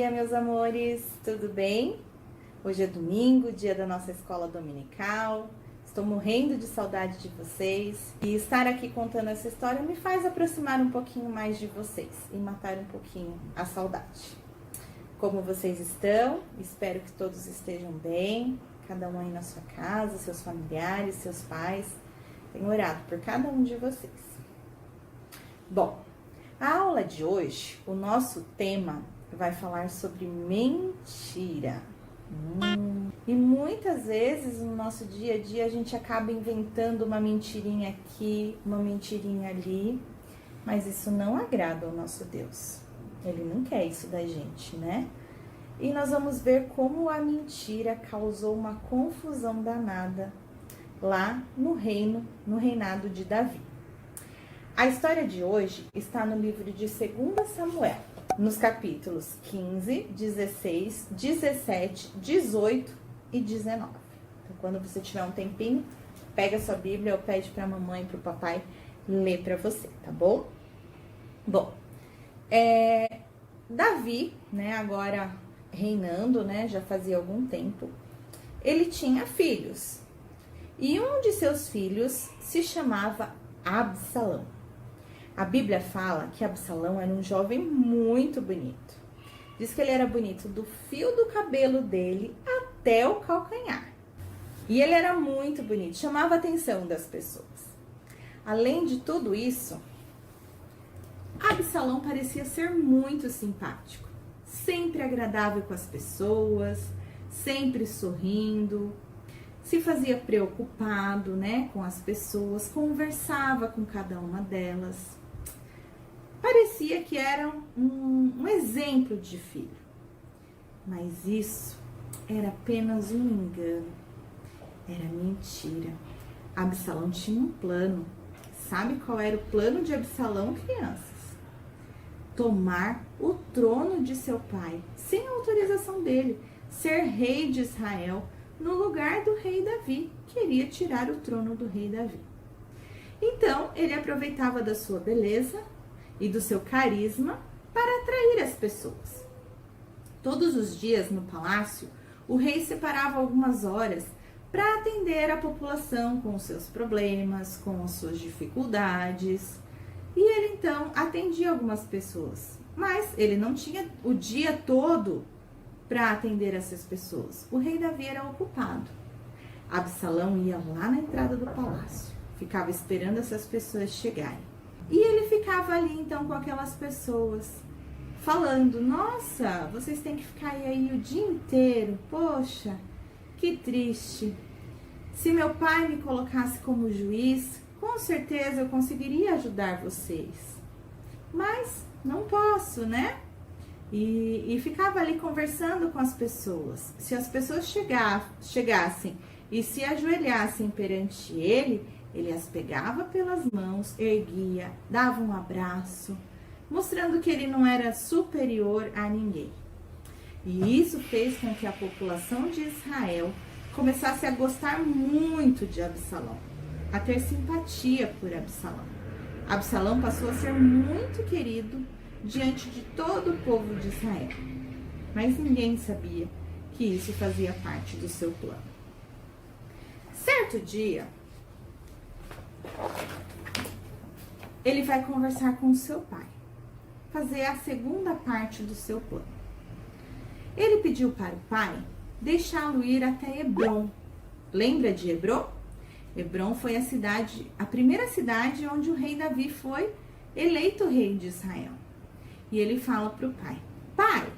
dia, meus amores, tudo bem? Hoje é domingo, dia da nossa escola dominical. Estou morrendo de saudade de vocês e estar aqui contando essa história me faz aproximar um pouquinho mais de vocês e matar um pouquinho a saudade. Como vocês estão? Espero que todos estejam bem, cada um aí na sua casa, seus familiares, seus pais. Tenho orado por cada um de vocês. Bom, a aula de hoje, o nosso tema vai falar sobre mentira. E muitas vezes no nosso dia a dia a gente acaba inventando uma mentirinha aqui, uma mentirinha ali, mas isso não agrada ao nosso Deus. Ele não quer isso da gente, né? E nós vamos ver como a mentira causou uma confusão danada lá no reinado de Davi. A história de hoje está no livro de 2 Samuel, nos capítulos 15, 16, 17, 18 e 19. Então, quando você tiver um tempinho, pega a sua Bíblia ou pede para a mamãe e para o papai ler para você, tá bom? Bom, Davi, né, agora reinando, né, já fazia algum tempo, ele tinha filhos. E um de seus filhos se chamava Absalão. A Bíblia fala que Absalão era um jovem muito bonito. Diz que ele era bonito do fio do cabelo dele até o calcanhar. E ele era muito bonito, chamava a atenção das pessoas. Além de tudo isso, Absalão parecia ser muito simpático, sempre agradável com as pessoas, sempre sorrindo, se fazia preocupado, né, com as pessoas, conversava com cada uma delas. Parecia que era um exemplo de filho. Mas isso era apenas um engano, era mentira. Absalão tinha um plano. Sabe qual era o plano de Absalão, crianças? Tomar o trono de seu pai, sem autorização dele, ser rei de Israel, no lugar do rei Davi. Queria tirar o trono do rei Davi. Então, ele aproveitava da sua beleza e do seu carisma para atrair as pessoas. Todos os dias no palácio, o rei separava algumas horas para atender a população com os seus problemas, com as suas dificuldades. E ele então atendia algumas pessoas, mas ele não tinha o dia todo para atender essas pessoas. O rei Davi era ocupado. Absalão ia lá na entrada do palácio, ficava esperando essas pessoas chegarem. E ele ficava ali então com aquelas pessoas, falando: nossa, vocês têm que ficar aí o dia inteiro, poxa, que triste. Se meu pai me colocasse como juiz, com certeza eu conseguiria ajudar vocês. Mas não posso, né? E ficava ali conversando com as pessoas. Se as pessoas chegassem e se ajoelhassem perante ele, ele as pegava pelas mãos, erguia, dava um abraço, mostrando que ele não era superior a ninguém. E isso fez com que a população de Israel começasse a gostar muito de Absalão, a ter simpatia por Absalão. Absalão passou a ser muito querido diante de todo o povo de Israel. Mas ninguém sabia que isso fazia parte do seu plano. Certo dia, ele vai conversar com o seu pai, fazer a segunda parte do seu plano. Ele pediu para o pai deixá-lo ir até Hebrom. Lembra de Hebrom? Hebrom foi a primeira cidade onde o rei Davi foi eleito rei de Israel. E ele fala para o pai: pai,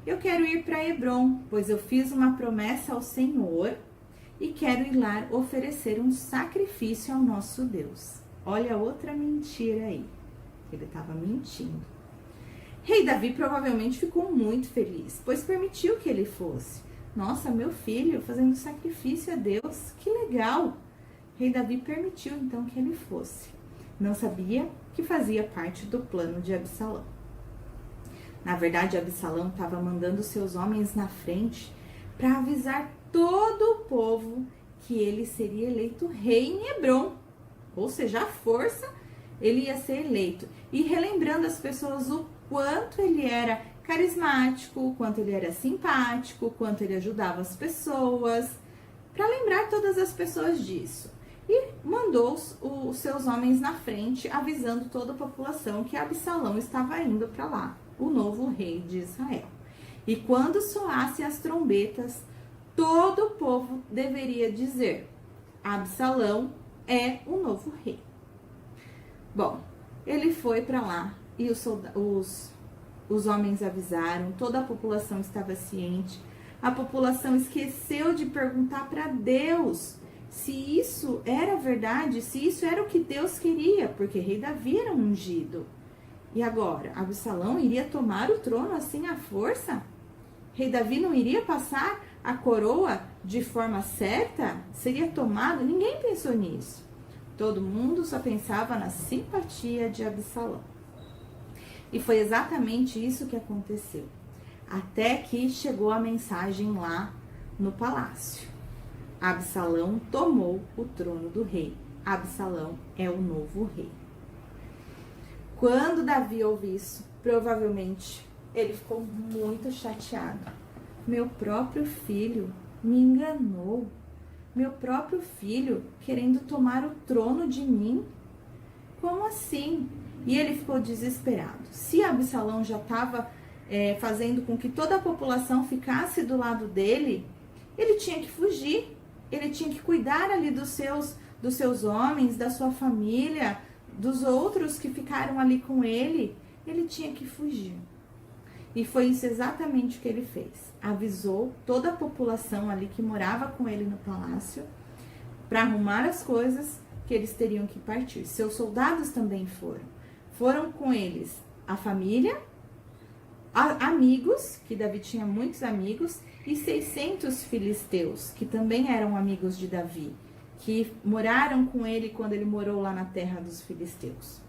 eu quero ir para Hebrom, pois eu fiz uma promessa ao Senhor e quero ir lá oferecer um sacrifício ao nosso Deus. Olha outra mentira aí. Ele estava mentindo. Rei Davi provavelmente ficou muito feliz, pois permitiu que ele fosse. Nossa, meu filho fazendo sacrifício a Deus, que legal! Rei Davi permitiu então que ele fosse. Não sabia que fazia parte do plano de Absalão. Na verdade, Absalão estava mandando seus homens na frente para avisar todo o povo que ele seria eleito rei em Hebrom. Ou seja, à força ele ia ser eleito. E relembrando as pessoas o quanto ele era carismático, quanto ele era simpático, quanto ele ajudava as pessoas, para lembrar todas as pessoas disso. E mandou os seus homens na frente, avisando toda a população que Absalão estava indo para lá, o novo rei de Israel. E quando soassem as trombetas, todo o povo deveria dizer: Absalão é o novo rei. Bom, ele foi para lá e os homens avisaram, toda a população estava ciente. A população esqueceu de perguntar para Deus se isso era verdade, se isso era o que Deus queria, porque rei Davi era ungido. E agora, Absalão iria tomar o trono assim à força? Rei Davi não iria passar a coroa de forma certa? Seria tomado? Ninguém pensou nisso. Todo mundo só pensava na simpatia de Absalão. E foi exatamente isso que aconteceu. Até que chegou a mensagem lá no palácio. Absalão tomou o trono do rei. Absalão é o novo rei. Quando Davi ouve isso, provavelmente ele ficou muito chateado. Meu próprio filho me enganou. Meu próprio filho querendo tomar o trono de mim? Como assim? E ele ficou desesperado. Se Absalão já estava fazendo com que toda a população ficasse do lado dele, ele tinha que fugir. Ele tinha que cuidar ali dos seus homens, da sua família, dos outros que ficaram ali com ele. Ele tinha que fugir. E foi isso exatamente o que ele fez. Avisou toda a população ali que morava com ele no palácio para arrumar as coisas que eles teriam que partir. Seus soldados também foram. Foram com eles a família, amigos, que Davi tinha muitos amigos, e 600 filisteus, que também eram amigos de Davi, que moraram com ele quando ele morou lá na terra dos filisteus.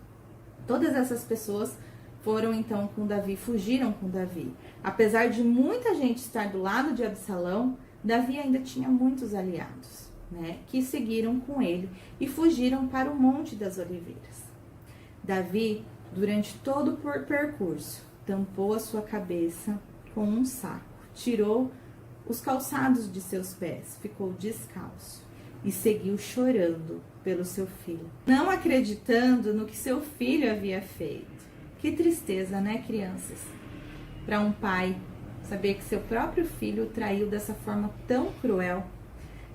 Todas essas pessoas foram então com Davi, fugiram com Davi. Apesar de muita gente estar do lado de Absalão, Davi ainda tinha muitos aliados, né, que seguiram com ele e fugiram para o Monte das Oliveiras. Davi, durante todo o percurso, tampou a sua cabeça com um saco, tirou os calçados de seus pés, ficou descalço e seguiu chorando pelo seu filho, não acreditando no que seu filho havia feito. Que tristeza, né, crianças? Para um pai saber que seu próprio filho o traiu dessa forma tão cruel.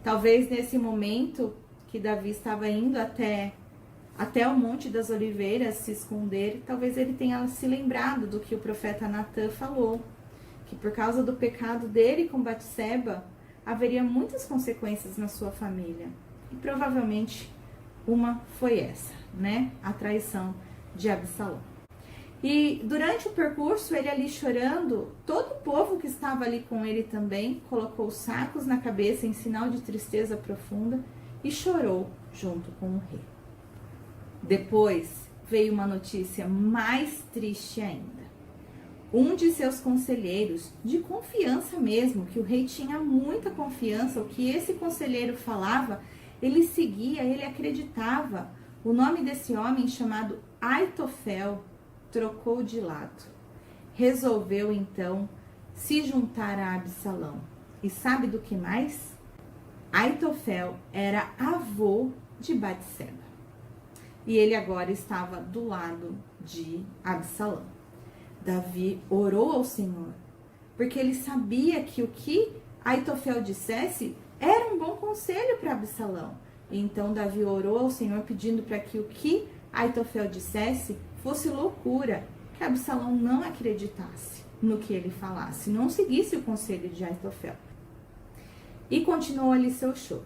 Talvez nesse momento que Davi estava indo até o Monte das Oliveiras se esconder, talvez ele tenha se lembrado do que o profeta Natã falou, que por causa do pecado dele com Batseba, haveria muitas consequências na sua família. E provavelmente uma foi essa, né? A traição de Absalão. E durante o percurso, ele ali chorando, todo o povo que estava ali com ele também colocou os sacos na cabeça em sinal de tristeza profunda e chorou junto com o rei. Depois veio uma notícia mais triste ainda. Um de seus conselheiros, de confiança mesmo, que o rei tinha muita confiança, o que esse conselheiro falava, ele seguia, ele acreditava. O nome desse homem, chamado Aitofel, trocou de lado. Resolveu então se juntar a Absalão. E sabe do que mais? Aitofel era avô de Batseba. E ele agora estava do lado de Absalão. Davi orou ao Senhor, porque ele sabia que o que Aitofel dissesse era um bom conselho para Absalão. Então Davi orou ao Senhor pedindo para que o que Aitofel dissesse fosse loucura, que Absalão não acreditasse no que ele falasse, não seguisse o conselho de Aitofel. E continuou ali seu choro.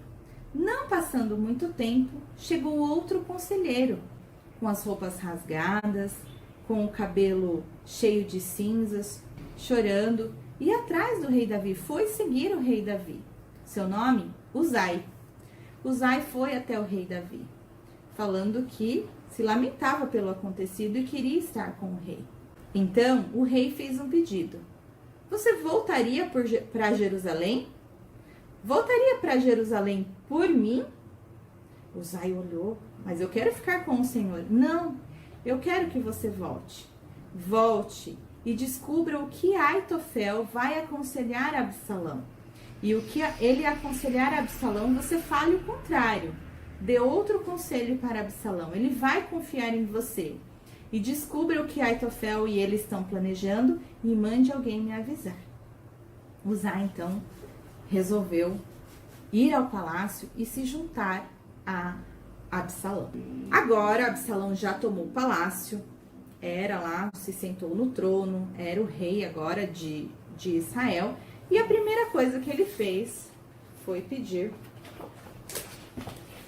Não passando muito tempo, chegou outro conselheiro, com as roupas rasgadas, com o cabelo cheio de cinzas, chorando, e atrás do rei Davi, foi seguir o rei Davi. Seu nome? Uzai. Uzai foi até o rei Davi, falando que se lamentava pelo acontecido e queria estar com o rei. Então, o rei fez um pedido. Você voltaria para Jerusalém? Voltaria para Jerusalém por mim? Uzai olhou, mas eu quero ficar com o Senhor. Não, eu quero que você volte. Volte e descubra o que Aitofel vai aconselhar Absalão. E o que ele aconselhar Absalão, você fale o contrário. Dê outro conselho para Absalão. Ele vai confiar em você. E descubra o que Aitofel e ele estão planejando e mande alguém me avisar. Uzai, então, resolveu ir ao palácio e se juntar a Absalão. Agora, Absalão já tomou o palácio, era lá, se sentou no trono, era o rei agora de Israel. E a primeira coisa que ele fez foi pedir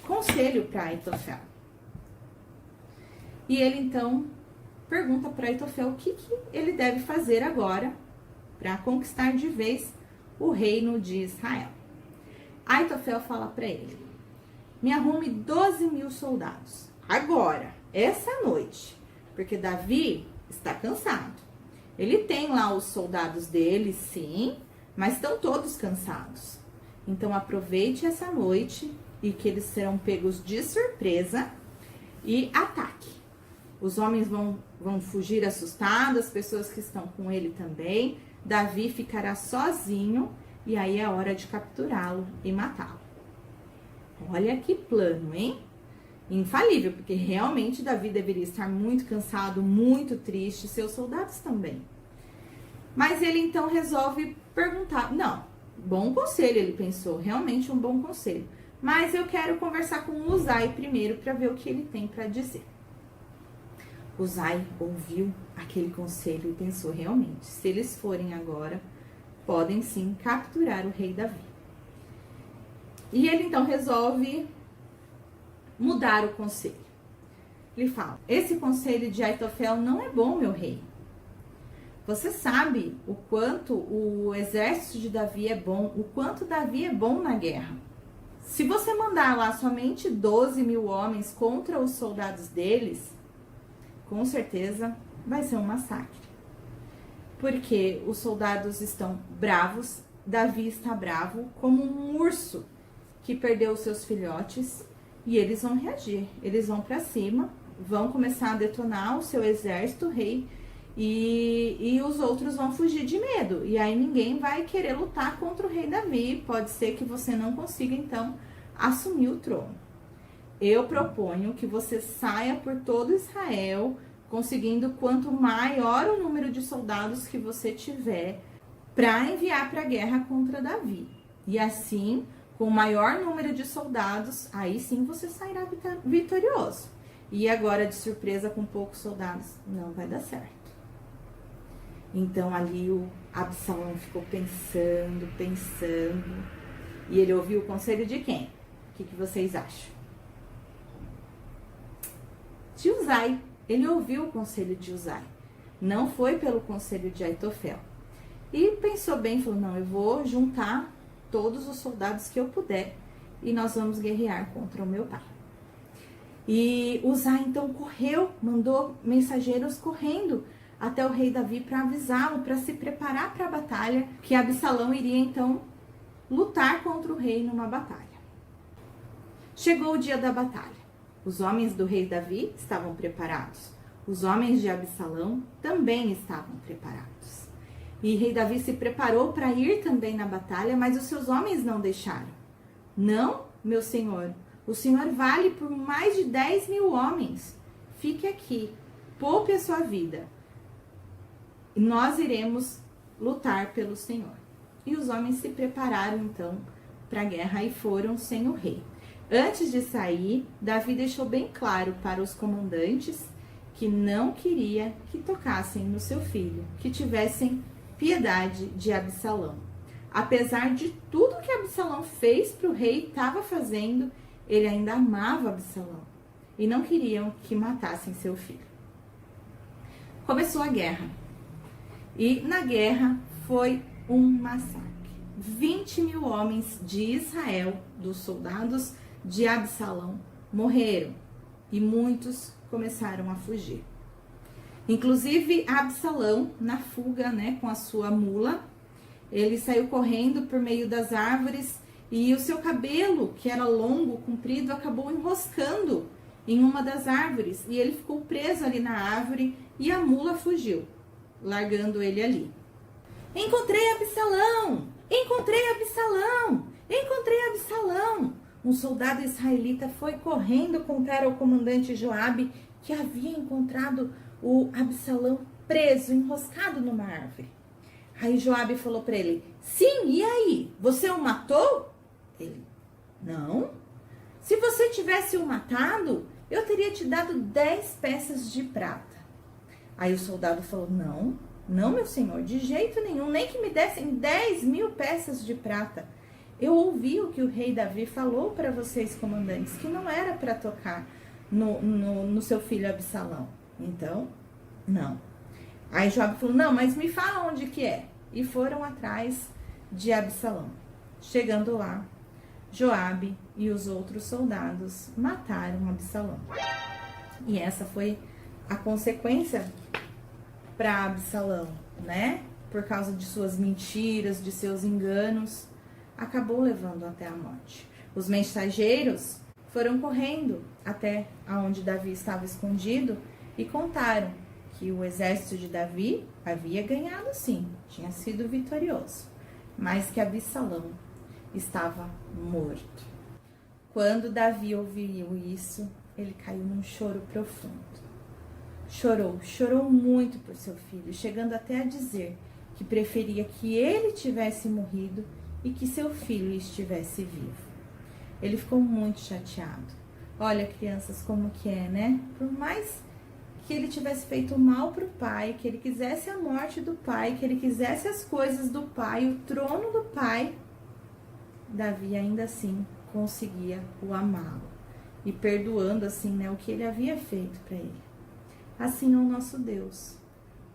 conselho para Aitofel. E ele então pergunta para Aitofel o que ele deve fazer agora para conquistar de vez o reino de Israel. Aitofel fala para ele: me arrume 12.000 soldados, agora, essa noite, porque Davi está cansado. Ele tem lá os soldados dele, sim, mas estão todos cansados. Então aproveite essa noite e que eles serão pegos de surpresa e ataque. Os homens vão fugir assustados, as pessoas que estão com ele também. Davi ficará sozinho e aí é hora de capturá-lo e matá-lo. Olha que plano, hein? Infalível, porque realmente Davi deveria estar muito cansado, muito triste, seus soldados também. Mas ele então resolve perguntar, não, bom conselho, ele pensou, realmente um bom conselho. Mas eu quero conversar com o Uzai primeiro para ver o que ele tem para dizer. Uzai ouviu aquele conselho e pensou, realmente, se eles forem agora, podem sim capturar o rei Davi. E ele então resolve mudar o conselho. Ele fala, esse conselho de Aitofel não é bom, meu rei. Você sabe o quanto o exército de Davi é bom, o quanto Davi é bom na guerra. Se você mandar lá somente 12.000 homens contra os soldados deles, com certeza vai ser um massacre. Porque os soldados estão bravos, Davi está bravo, como um urso que perdeu os seus filhotes, e eles vão reagir. Eles vão para cima, vão começar a detonar o seu exército, rei, e os outros vão fugir de medo. E aí ninguém vai querer lutar contra o rei Davi. Pode ser que você não consiga, então, assumir o trono. Eu proponho que você saia por todo Israel, conseguindo quanto maior o número de soldados que você tiver, para enviar para a guerra contra Davi. E assim, com o maior número de soldados, aí sim você sairá vitorioso. E agora, de surpresa, com poucos soldados, não vai dar certo. Então ali o Absalão ficou pensando, e ele ouviu o conselho de quem? O que vocês acham? De Uzai. Ele ouviu o conselho de Uzai. Não foi pelo conselho de Aitofel. E pensou bem, falou, não, eu vou juntar todos os soldados que eu puder e nós vamos guerrear contra o meu pai. E Uzai então correu, mandou mensageiros correndo até o rei Davi para avisá-lo, para se preparar para a batalha, que Absalão iria então lutar contra o rei numa batalha. Chegou o dia da batalha. Os homens do rei Davi estavam preparados. Os homens de Absalão também estavam preparados. E rei Davi se preparou para ir também na batalha, mas os seus homens não deixaram. Não, meu senhor, o senhor vale por mais de 10.000 homens. Fique aqui, poupe a sua vida. E nós iremos lutar pelo Senhor. E os homens se prepararam então para a guerra e foram sem o rei. Antes de sair, Davi deixou bem claro para os comandantes que não queria que tocassem no seu filho, que tivessem piedade de Absalão. Apesar de tudo que Absalão fez para o rei, estava fazendo, ele ainda amava Absalão e não queriam que matassem seu filho. Começou a guerra. E na guerra foi um massacre. 20.000 homens de Israel, dos soldados de Absalão, morreram. E muitos começaram a fugir. Inclusive Absalão, na fuga, com a sua mula, ele saiu correndo por meio das árvores e o seu cabelo, que era longo, comprido, acabou enroscando em uma das árvores. E ele ficou preso ali na árvore e a mula fugiu. largando ele ali. Encontrei Absalão! Encontrei Absalão! Encontrei Absalão! Um soldado israelita foi correndo contar ao comandante Joabe que havia encontrado o Absalão preso, enroscado numa árvore. Aí Joabe falou para ele: sim, e aí? Você o matou? Ele: não. Se você tivesse o matado, eu teria te dado 10 peças de prata. Aí o soldado falou: não, não, meu senhor, de jeito nenhum, nem que me dessem 10.000 peças de prata. Eu ouvi o que o rei Davi falou para vocês, comandantes, que não era para tocar no seu filho Absalão. Então, não. Aí Joabe falou: não, mas me fala onde que é. E foram atrás de Absalão. Chegando lá, Joabe e os outros soldados mataram Absalão. E essa foi a consequência para Absalão, né? Por causa de suas mentiras, de seus enganos, acabou levando até a morte. Os mensageiros foram correndo até aonde Davi estava escondido e contaram que o exército de Davi havia ganhado sim, tinha sido vitorioso, mas que Absalão estava morto. Quando Davi ouviu isso, ele caiu num choro profundo. Chorou muito por seu filho, chegando até a dizer que preferia que ele tivesse morrido e que seu filho estivesse vivo. Ele ficou muito chateado. Olha, crianças, como que é, né? Por mais que ele tivesse feito mal para o pai, que ele quisesse a morte do pai, que ele quisesse as coisas do pai, o trono do pai, Davi ainda assim conseguia o amá-lo e perdoando assim, né, o que ele havia feito para ele. Assim é o nosso Deus.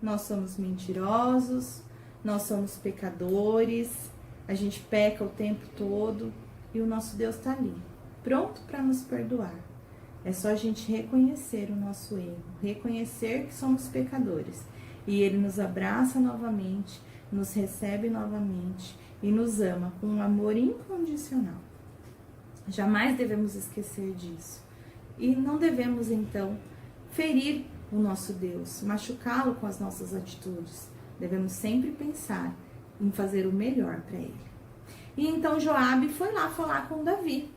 Nós somos mentirosos, nós somos pecadores, a gente peca o tempo todo e o nosso Deus está ali, pronto para nos perdoar. É só a gente reconhecer o nosso erro, reconhecer que somos pecadores. E Ele nos abraça novamente, nos recebe novamente e nos ama com um amor incondicional. Jamais devemos esquecer disso. E não devemos, então, ferir o nosso Deus, machucá-lo com as nossas atitudes. Devemos sempre pensar em fazer o melhor para Ele. E então Joabe foi lá falar com Davi.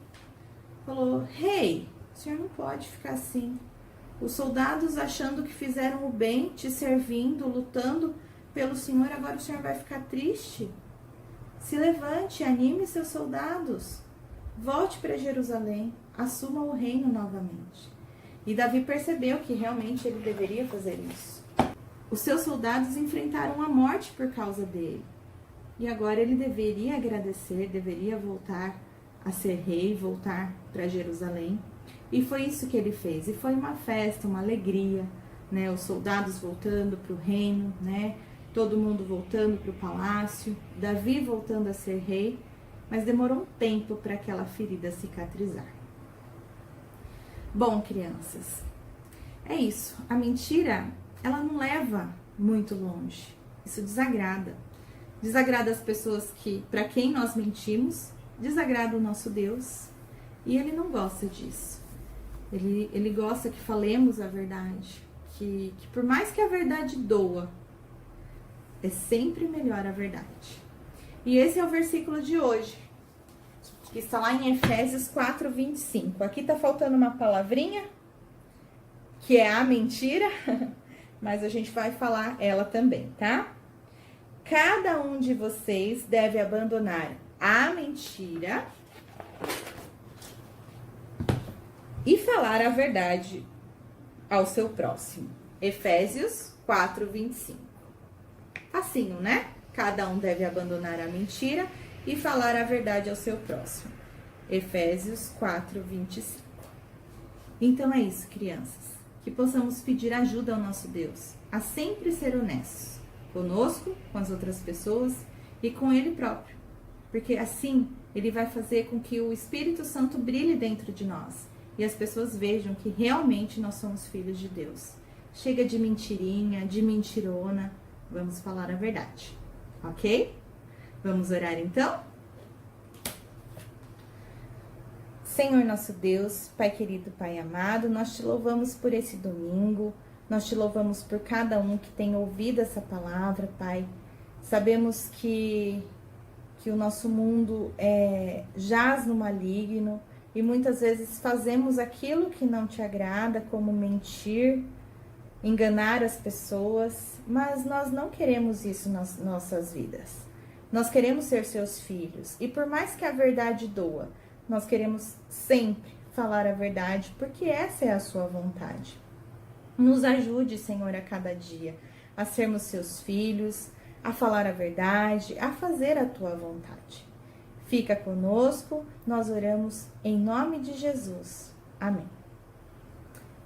Falou: rei, o senhor não pode ficar assim. Os soldados achando que fizeram o bem, te servindo, lutando pelo senhor, agora o senhor vai ficar triste? Se levante, anime seus soldados. Volte para Jerusalém, assuma o reino novamente. E Davi percebeu que realmente ele deveria fazer isso. Os seus soldados enfrentaram a morte por causa dele. E agora ele deveria agradecer, deveria voltar a ser rei, voltar para Jerusalém. E foi isso que ele fez. E foi uma festa, uma alegria, né? Os soldados voltando para o reino, né? Todo mundo voltando para o palácio, Davi voltando a ser rei, mas demorou um tempo para aquela ferida cicatrizar. Bom, crianças, é isso. A mentira, ela não leva muito longe. Isso desagrada. Desagrada as pessoas para quem nós mentimos, desagrada o nosso Deus, e Ele não gosta disso. Ele gosta que falemos a verdade, que por mais que a verdade doa, é sempre melhor a verdade. E esse é o versículo de hoje, que está lá em Efésios 4:25. Aqui está faltando uma palavrinha, que é a mentira, mas a gente vai falar ela também, tá? Cada um de vocês deve abandonar a mentira e falar a verdade ao seu próximo. Efésios 4:25. Facinho, né? Cada um deve abandonar a mentira e falar a verdade ao seu próximo. Efésios 4:25. Então é isso, crianças. Que possamos pedir ajuda ao nosso Deus, a sempre ser honestos, conosco, com as outras pessoas e com Ele próprio. Porque assim, Ele vai fazer com que o Espírito Santo brilhe dentro de nós e as pessoas vejam que realmente nós somos filhos de Deus. Chega de mentirinha, de mentirona, vamos falar a verdade, ok? Vamos orar então? Senhor nosso Deus, Pai querido, Pai amado, nós te louvamos por esse domingo, Nós te louvamos por cada um que tem ouvido essa palavra, Pai. Sabemos que o nosso mundo jaz no maligno e muitas vezes fazemos aquilo que não te agrada, como mentir, enganar as pessoas, mas nós não queremos isso nas nossas vidas. Nós queremos ser seus filhos e por mais que a verdade doa, nós queremos sempre falar a verdade, porque essa é a sua vontade. Nos ajude, Senhor, a cada dia a sermos seus filhos, a falar a verdade, a fazer a tua vontade. Fica conosco, nós oramos em nome de Jesus. Amém.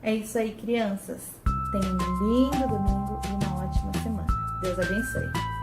É isso aí, crianças. Tenham um lindo domingo e uma ótima semana. Deus abençoe.